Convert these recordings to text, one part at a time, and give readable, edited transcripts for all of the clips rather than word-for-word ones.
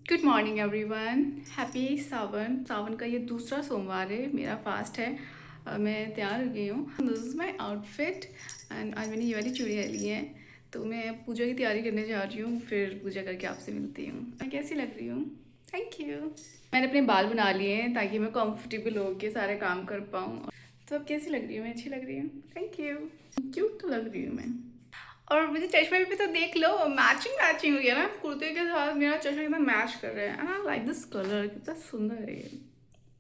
Good morning everyone. Happy सावन। सावन का ये दूसरा सोमवार है, मेरा फास्ट है। मैं तैयार हो गई हूँ। This is my outfit and आज मैंने ये वाली चूड़ियाँ ली हैं। तो मैं पूजा की तैयारी करने जा रही हूँ, फिर पूजा करके आपसे मिलती हूँ। मैं कैसी लग रही हूँ? Thank you. मैंने अपने बाल बना लिए हैं ताकि मैं कंफर्टेबल होकर सारे काम कर पाऊँ। तो अब कैसी लग रही हूँ? मैं अच्छी लग रही हूँ? Thank you. क्यूट तो लग रही हूँ मैं। और मुझे चश्मे में भी तो देख लो, मैचिंग मैचिंग हो गया ना, कुर्ते के साथ मेरा चश्मा कितना मैच कर रहा है। And I like this colour, कितना सुंदर है ये।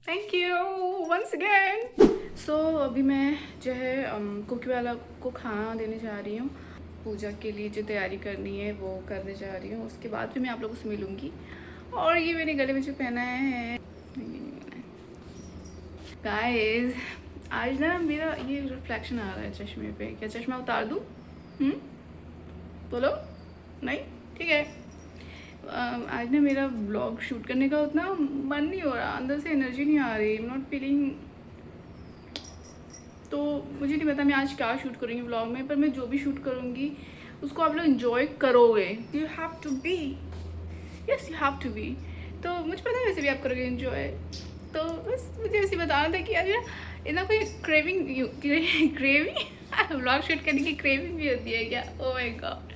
Thank you once again. So अभी मैं जो है कुकी वाला को खाना देने जा रही हूँ। पूजा के लिए जो तैयारी करनी है वो करने जा रही हूँ, उसके बाद भी मैं आप लोगों से मिलूँगी। और ये मैंने गले में जो पहना है गाइस, आज ना मेरा ये रिफ्लेक्शन आ रहा है चश्मे पे। क्या चश्मा उतार दूँ? बोलो। नहीं? ठीक है। आज ना मेरा व्लॉग शूट करने का उतना मन नहीं हो रहा, अंदर से एनर्जी नहीं आ रही, आई एम नॉट फीलिंग। तो मुझे नहीं पता मैं आज क्या शूट करूँगी व्लॉग में, पर मैं जो भी शूट करूँगी उसको आप लोग इन्जॉय करोगे। You have to be, yes you have to be. तो मुझे पता है वैसे भी आप करोगे इन्जॉय। तो बस मुझे ऐसे बताना था कि यार इतना कोई क्रेविंग क्रेविंग व्लॉग शूट करने की क्रेविंग भी होती है क्या? Oh my God.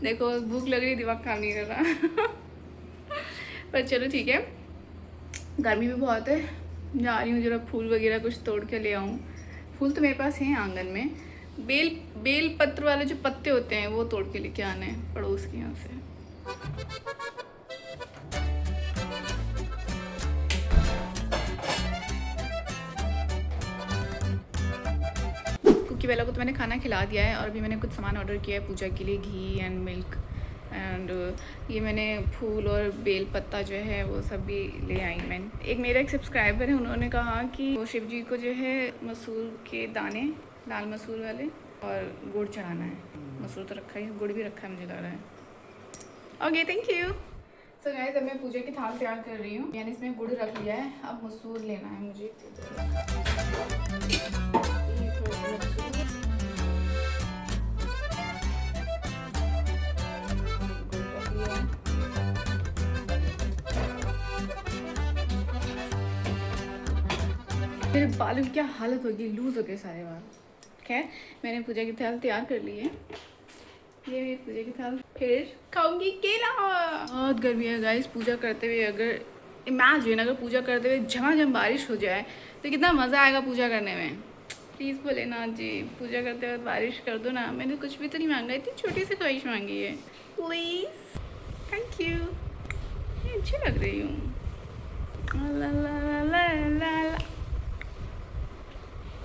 देखो भूख लग रही, दिमाग काम नहीं कर रहा। पर चलो ठीक है, गर्मी भी बहुत है। जा रही हूँ जरा फूल वगैरह कुछ तोड़ के ले आऊँ। फूल तो मेरे पास हैं आंगन में। बेल पत्र वाले जो पत्ते होते हैं वो तोड़ के लेके आने हैं पड़ोस के यहाँ से। कुकी वाला को तो मैंने खाना खिला दिया है, और अभी मैंने कुछ सामान ऑर्डर किया है पूजा के लिए, घी एंड मिल्क एंड ये मैंने फूल और बेल पत्ता जो है वो सब भी ले आई। मैंने एक सब्सक्राइबर है, उन्होंने कहा कि वो शिव जी को जो है मसूर के दाने, लाल मसूर वाले, और गुड़ चढ़ाना है। मसूर तो रखा है, गुड़ भी रखा है मुझे लग रहा है। Okay thank you. So guys, अब मैं पूजा की थाल तैयार कर रही हूँ, यानी इसमें गुड़ रख लिया है, अब मसूर लेना है मुझे। मेरे बालों की क्या हालत होगी, लूज हो गए सारे बाल। खैर, मैंने पूजा की थाल तैयार कर ली है। ये मेरी पूजा की थाल। फिर खाऊंगी केला। बहुत गर्मी है गाइस। पूजा करते हुए अगर इमेजिन, अगर पूजा करते हुए झमाझम बारिश हो जाए तो कितना मज़ा आएगा पूजा करने में। प्लीज़ भोलेनाथ जी, पूजा करते वक्त बारिश कर दो ना। मैंने कुछ भी तो नहीं मांगा, इतनी छोटी सी ख्वाहिश मांगी है। Please, thank you. मैं अच्छी लग रही हूँ। ला ला ला ला ला ला।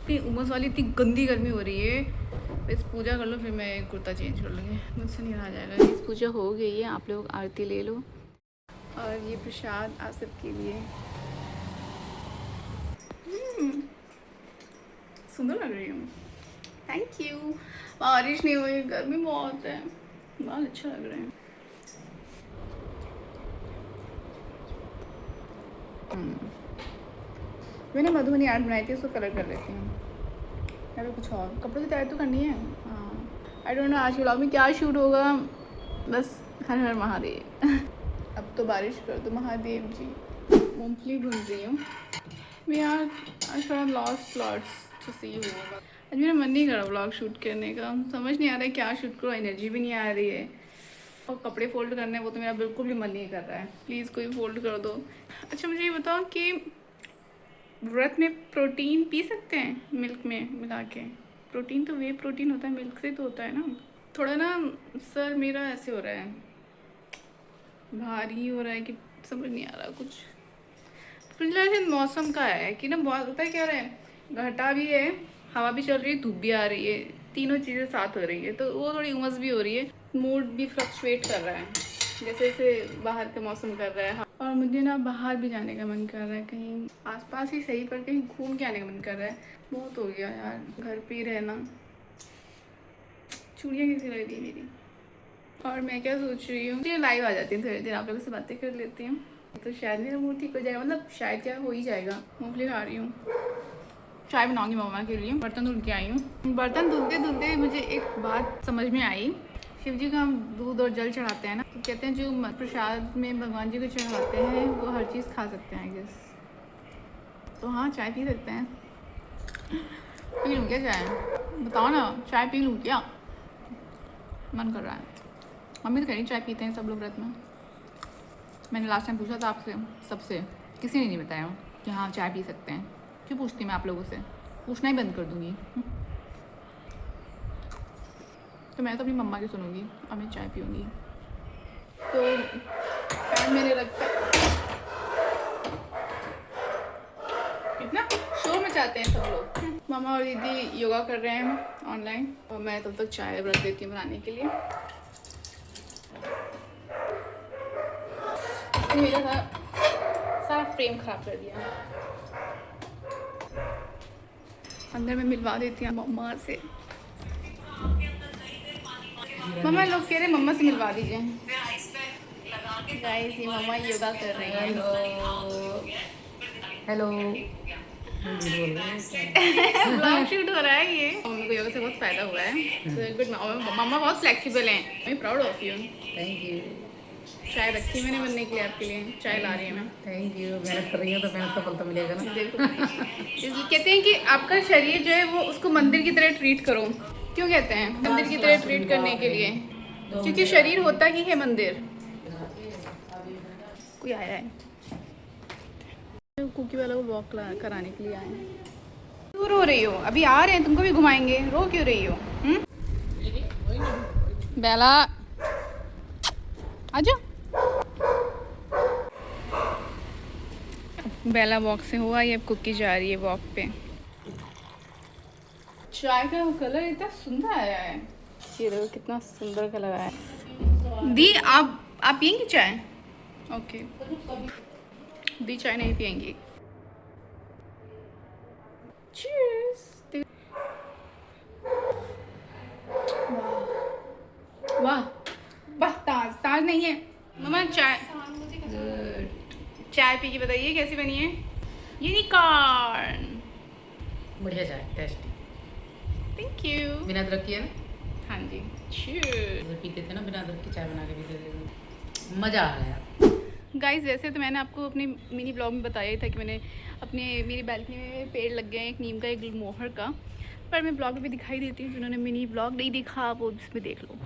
इतनी उमस वाली, इतनी गंदी गर्मी हो रही है। बस पूजा कर लो, फिर मैं कुर्ता चेंज कर लूँगी, मुझसे नहीं रहा जाएगा। इस पूजा हो गई है, आप लोग आरती ले लो। और ये प्रसाद आप सबके लिए। सुंदर लग रही हूँ, थैंक यू। बारिश नहीं हुई, गर्मी बहुत है, बहुत अच्छा लग रहा है। मैंने मधुबनी आर्ट बनाई थी, उसको कलर कर लेती हूँ। या फिर कुछ और कपड़ों की तैयारी तो करनी है। हाँ, आई डोंट नो आज के व्लॉग में क्या शूट होगा। बस हर हर महादेव। अब तो बारिश कर दो महादेव जी। मूंगफली भून रही हूँ मैं यार। आज थोड़ा लॉस्ट प्लॉट्स तो सही होगा। आज मेरा मन नहीं कर रहा व्लॉग शूट करने का, समझ नहीं आ रहा है क्या शूट करो, एनर्जी भी नहीं आ रही है। और कपड़े फोल्ड करने वो तो मेरा बिल्कुल भी मन नहीं कर रहा है। प्लीज़ कोई फोल्ड कर दो। अच्छा मुझे ये बताओ कि व्रत में प्रोटीन पी सकते हैं मिल्क में मिला के? प्रोटीन तो वे प्रोटीन होता है, मिल्क से तो होता है ना। थोड़ा ना सर मेरा ऐसे हो रहा है, भारी हो रहा है कि समझ नहीं आ रहा कुछ। फिलहाल मौसम का है कि ना, बहुत होता है क्या रहा है, घटा भी है, हवा भी चल रही है, धूप भी आ रही है, तीनों चीज़ें साथ हो रही है, तो वो थोड़ी उमस भी हो रही है। मूड भी फ्लक्चुएट कर रहा है, जैसे जैसे बाहर का मौसम कर रहा है। और मुझे ना बाहर भी जाने का मन कर रहा है, कहीं आसपास ही सही पर कहीं घूम के आने का मन कर रहा है। बहुत हो गया यार घर पे ही रहना। चूड़ियाँ कैसी लग रही मेरी। और मैं क्या सोच रही हूँ, ये लाइव आ जाती हूँ थोड़ी देर, आप लोगों से बातें कर लेती हूँ, तो शायद मेरा मूड ठीक हो जाएगा। मतलब शायद क्या, हो ही जाएगा। मूंगफली खा रही हूँ, चाय बनाऊंगी मम्मा के लिए। बर्तन धुल के आई हूँ। बर्तन धुलते धुलते मुझे एक बात समझ में आई शिव जी का हम दूध और जल चढ़ाते हैं ना, तो कहते हैं जो प्रसाद में भगवान जी को चढ़ाते हैं वो हर चीज़ खा सकते हैं आई गेस। तो हाँ, चाय पी सकते हैं। पी लूँ क्या चाय? बताओ ना, चाय पी लूँ क्या? मन कर रहा है। मम्मी तो कह रही चाय पीते हैं सब लोग व्रत में। मैंने लास्ट टाइम पूछा था आपसे, सबसे किसी ने नहीं बताया कि हाँ चाय पी सकते हैं। क्यों पूछती मैं आप लोगों से? पूछना ही बंद कर दूँगी। तो मैं तो अपनी मम्मा की सुनूंगी और मैं चाय पीऊँगी। तो टाइम मैंने रखा, इतना शोर मचाते हैं सब लोग। मामा और दीदी योगा कर रहे हैं ऑनलाइन और मैं तब तक चाय रख देती हूँ बनाने के लिए। इसने मेरा सारा फ्रेम खराब कर दिया। अंदर में मिलवा देती हूँ मम्मा से। मम्मा लोग कह रहे हैं मम्मा से मिलवा दीजिए। गाइस ये मम्मा योगा कर रही हैं। हेलो ब्लॉग शूट हो रहा है ये। मम्मी को योगा से बहुत फायदा हुआ है। तो गुड, मम्मा बहुत फ्लेक्सिबल हैं। मैं proud of you. Thank you. चाय रखी मैंने बनने के लिए आपके लिए, चाय ला रही हूँ मैं। Thank you. मेहनत कर रही हूँ तो मेहनत का फल तो मिलेगा ना। देखो इसलिए कहते हैं कि आपका शरीर जो है वो उसको मंदिर की तरह ट्रीट करो। क्यों कहते हैं मंदिर की तरह ट्रीट करने के लिए? क्योंकि शरीर होता ही है मंदिर। कोई आया है कुकी वाला को वॉक कराने के लिए आए हैं। क्यों रो रही हो? अभी आ रहे हैं, तुमको भी घुमाएंगे, रो क्यों रही हो? बेला आजा। बेला वॉक से हुआ, ये अब कुकी जा रही है वॉक पे। चाय का कलर इतना सुंदर आया है, ये देखो कितना सुंदर कलर आया है। दी आप पियेंगी चाय? ओके, दी चाय नहीं पियेंगी। चीयर्स। वाह वाह, ताज ताज नहीं है मम्मा। चाय चाय पी के बताइए कैसी बनी है। यूनिकॉर्न। बढ़िया चाय, टेस्टी। Thank you. बिना अदरक की है ना? हाँ जी। चीयर्स। पीते थे ना बिना अदरक की चाय बना के पीते थे, मज़ा आ गया। गाइस वैसे तो मैंने आपको अपने मिनी ब्लॉग में बताया ही था कि मैंने मेरी बैल्कनी में पेड़ लग गए हैं, एक नीम का एक मोहर का। पर मैं ब्लॉग में भी दिखाई देती हूँ, जिन्होंने मिनी ब्लॉग नहीं देखा वो इसमें देख लो।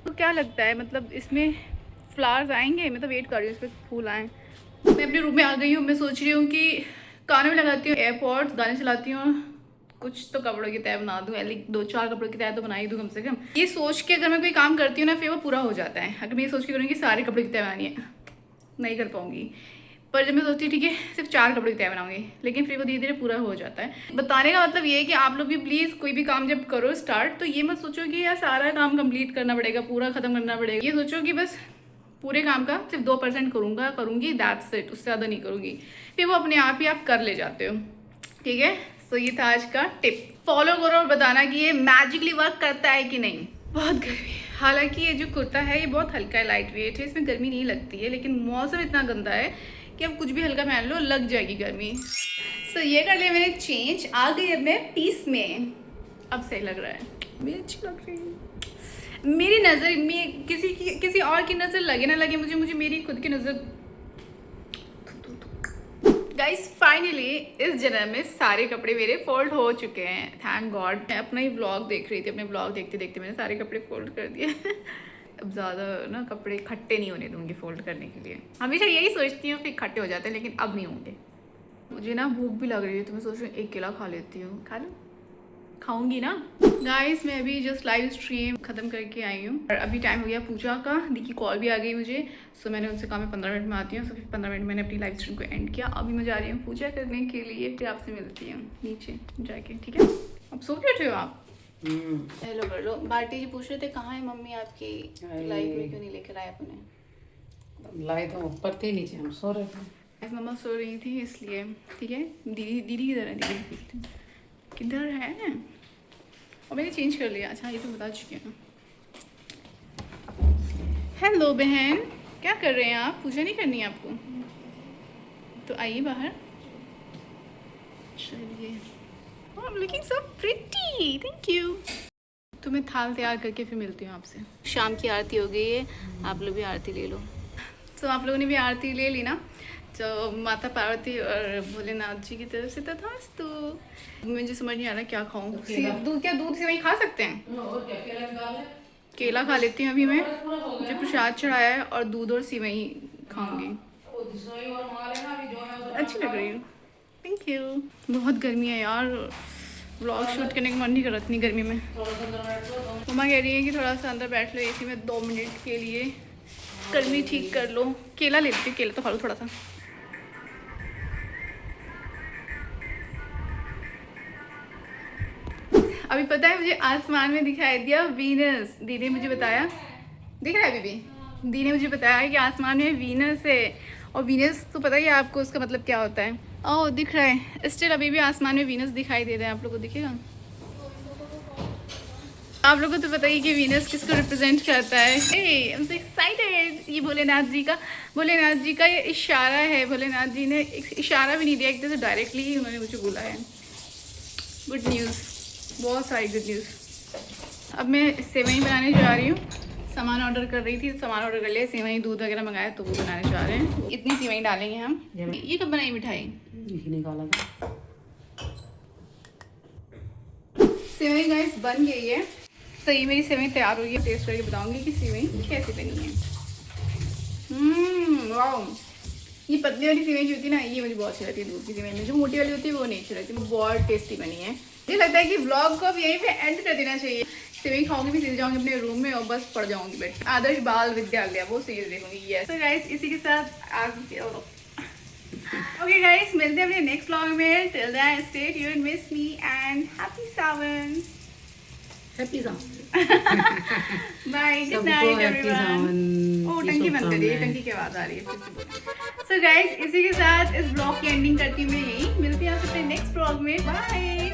तो क्या लगता है मतलब इसमें फ्लावर्स आएंगे? मैं तो वेट कर रही हूँ इस पर फूल आएँ। मैं अपने रूम में आ गई हूँ। मैं सोच रही हूँ कि कानों में लगाती हूँ एयरपॉड्स, गाने चलाती हूँ, कुछ तो कपड़ों की तय बना दूँ। 2-4 कपड़ों की तय तो बना ही दूँ कम से कम। ये सोच के अगर मैं कोई काम करती हूँ ना फिर वो पूरा हो जाता है। अगर मैं ये सोच के करूँगी सारे कपड़ों की तय बनानी है, नहीं कर पाऊँगी। पर जब मैं सोचती हूँ ठीक है सिर्फ 4 कपड़ों की तय बनाऊंगी, लेकिन फिर वो धीरे धीरे पूरा हो जाता है। बताने का मतलब ये है कि आप लोग भी प्लीज़ कोई भी काम जब करो स्टार्ट, तो ये मत सोचो कि यार सारा काम कंप्लीट करना पड़ेगा, पूरा ख़त्म करना पड़ेगा। ये सोचो कि बस पूरे काम का सिर्फ 2% करूँगी, दैट्स इट, उससे ज़्यादा नहीं करूँगी। फिर वो अपने आप ही आप कर ले जाते हो। ठीक है, सो ये था आज का टिप। फॉलो करो और बताना कि ये मैजिकली वर्क करता है कि नहीं। बहुत गर्मी है, हालांकि ये जो कुर्ता है ये बहुत हल्का है, लाइट वेट है, इसमें गर्मी नहीं लगती है, लेकिन मौसम इतना गंदा है कि अब कुछ भी हल्का पहन लो लग जाएगी गर्मी। सो ये कर लिया मैंने चेंज, आ गई अब मैं पीस में। अब सही लग रहा है, मेरी अच्छी लग रही है। मेरी नज़र में किसी और की नज़र लगे ना लगे, मुझे मेरी खुद की नज़र। गाइस फाइनली इस जन्म में सारे कपड़े मेरे फोल्ड हो चुके हैं, थैंक गॉड। मैं अपना ही ब्लॉग देख रही थी, अपने ब्लॉग देखते देखते मैंने सारे कपड़े फोल्ड कर दिए। अब ज़्यादा ना कपड़े खट्टे नहीं होने दूंगी फोल्ड करने के लिए। हमेशा यही सोचती हूँ फिर खट्टे हो जाते हैं, लेकिन अब नहीं होंगे। मुझे ना भूख भी लग रही है तो मैं सोच रही हूँ एक केला खा लेती हूँ। खा लो, खाऊंगी ना। गाइस मैं अभी जस्ट लाइव स्ट्रीम ख़त्म करके आई हूँ और अभी टाइम हो गया पूजा का। दी की कॉल भी आ गई मुझे, सो मैंने उनसे कहा मैं 15 मिनट में आती हूँ। सो फिर 15 मिनट मैंने अपनी लाइव स्ट्रीम को एंड किया। अभी मैं जा रही हूँ पूजा करने के लिए, फिर आपसे मिलती हूँ नीचे जाके। ठीक है, अब सो के उठे हो आप? हेलो कर लो। भारती जी पूछ रहे थे कहाँ है मम्मी आपकी, लाइव में क्यों नहीं लेकर आए अपने? लाए तो ऊपर थे, नीचे हम सो रहे थे। मम्मा सो रही थी इसलिए। ठीक है, दीदी दीदी किधर है? दीदी किधर है? और मैंने चेंज कर लिया। अच्छा ये तो बता चुकी हूँ। हेलो बहन, क्या कर रहे हैं आप? पूजा नहीं करनी है आपको तो आइए बाहर। चलिए, I am looking so pretty, thank you. तो मैं थाल तैयार करके फिर मिलती हूँ आपसे। शाम की आरती हो गई है, आप लोग भी आरती ले लो। तो आप लोगों ने भी आरती ले ली ना, तो माता पार्वती और भोलेनाथ जी की तरफ से तथास्तु। मुझे समझ नहीं आ रहा क्या खाऊं। दूध से वही खा सकते हैं? और क्या, केला निकाल ले। केला खा लेती हूँ अभी मैं, जो प्रसाद चढ़ाया है, और दूध और सिवई खाऊंगी। अच्छी लग रही हूँ, थैंक यू। बहुत गर्मी है यार, व्लॉग शूट करने का मन नहीं कर रहा इतनी गर्मी में। मम्मा कह रही है कि थोड़ा सा अंदर बैठ लो एसी में 2 मिनट के लिए, गर्मी ठीक कर लो। केला ले लेती हूँ, केला तो खा लो थोड़ा सा। अभी पता है मुझे आसमान में दिखाई दिया वीनस। दीदी ने मुझे बताया, दिख रहा है बीबी? दीदी ने मुझे बताया कि आसमान में वीनस है, और वीनस तो पता ही है आपको उसका मतलब क्या होता है। ओह दिख रहा है, स्टिल अभी भी आसमान में वीनस दिखाई दे रहा है। आप लोगों को दिखेगा? आप लोगों को तो पता ही कि वीनस किसको रिप्रेजेंट करता है। hey, I'm so excited। ये भोलेनाथ जी का ये इशारा है। भोलेनाथ जी ने इशारा भी नहीं दिया, एक तरह से डायरेक्टली ही उन्होंने मुझे बोला है। गुड न्यूज़, बहुत सारी गुड न्यूज़। अब मैं सेवई बनाने जा रही हूँ। सामान ऑर्डर कर रही थी, सामान ऑर्डर कर लिया, सेवई दूध वगैरह मंगाया, तो वो बनाने जा रहे हैं। इतनी सेवई डालेंगे हम। ये कब बनाई मिठाई? निकाला था। सेवई गाइस बन गई है। सही मेरी सेवई तैयार हुई है, टेस्ट करके बताऊंगी कि सेवई कैसी बनी है। वाओ, ये पतली वाली सेवई जो होती है ना, ये मुझे बहुत अच्छी लगती है दूध की सेवई में। जो मोटी वाली होती है वो नहीं अच्छी लगती, वो बहुत टेस्टी बनी है। मुझे लगता है कि व्लॉग को अब यहीं पे एंड कर देना चाहिए। सेवई खाऊंगी भी, सीधे जाऊंगी अपने रूम में और बस पढ़ जाऊंगी बैठ। आदर्श बाल विद्यालय वो सीरीज देखूंगी। यस तो गाइस, इसी के साथ आज ओके गाइस, मिलते हैं अपने नेक्स्ट व्लॉग में। Till then stay tuned with me and happy Sawan. Happy Sawan. Bye, good night everyone. Oh टंकी बंद करिए, टंकी की आवाज आ रही है। सो गाइस, इसी के साथ इस ब्लॉग की एंडिंग करती हूँ मैं यही। मिलती हैं आपसे अपने नेक्स्ट ब्लॉग में। बाय।